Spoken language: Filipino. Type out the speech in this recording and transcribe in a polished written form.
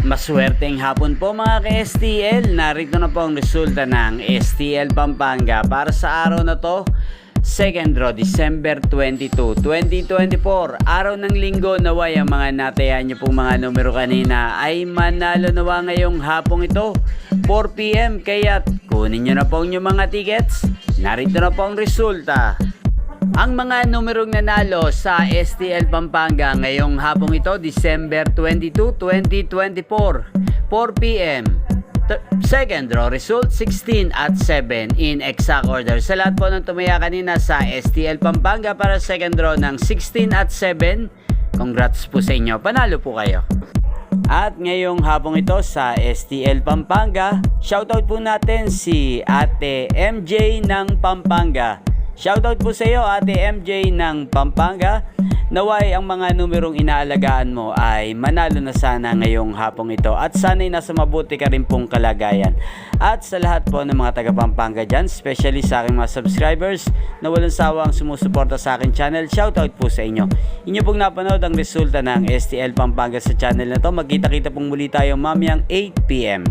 Maswerteng hapon po mga ka-STL. Narito na po ang resulta ng STL Pampanga para sa araw na to, second draw, December 22, 2024. Araw ng linggo. Naway ang mga natayan nyo pong mga numero kanina ay manalo nawa ngayong hapong ito, 4 PM. Kaya kunin nyo na po yung mga tickets. Narito na po ang resulta. Ang mga numerong nanalo sa STL Pampanga ngayong hapong ito, December 22, 2024, 4 PM. Second draw result, 16 at 7 in exact order. Sa lahat po ng tumaya kanina sa STL Pampanga para second draw ng 16 at 7, congrats po sa inyo, panalo po kayo. At ngayong hapong ito sa STL Pampanga, shoutout po natin si Ate MJ ng Pampanga. Shoutout po sa iyo, Ate MJ ng Pampanga. Naway ang mga numerong inaalagaan mo ay manalo na sana ngayong hapong ito. At sana'y nasa mabuti ka rin pong kalagayan. At sa lahat po ng mga taga Pampanga dyan, especially sa aking mga subscribers na walang sawang sumusuporta sa aking channel, shoutout po sa inyo. Inyo pong napanood ang resulta ng STL Pampanga sa channel na to. Magkita-kita pong muli tayo mamayang 8 PM.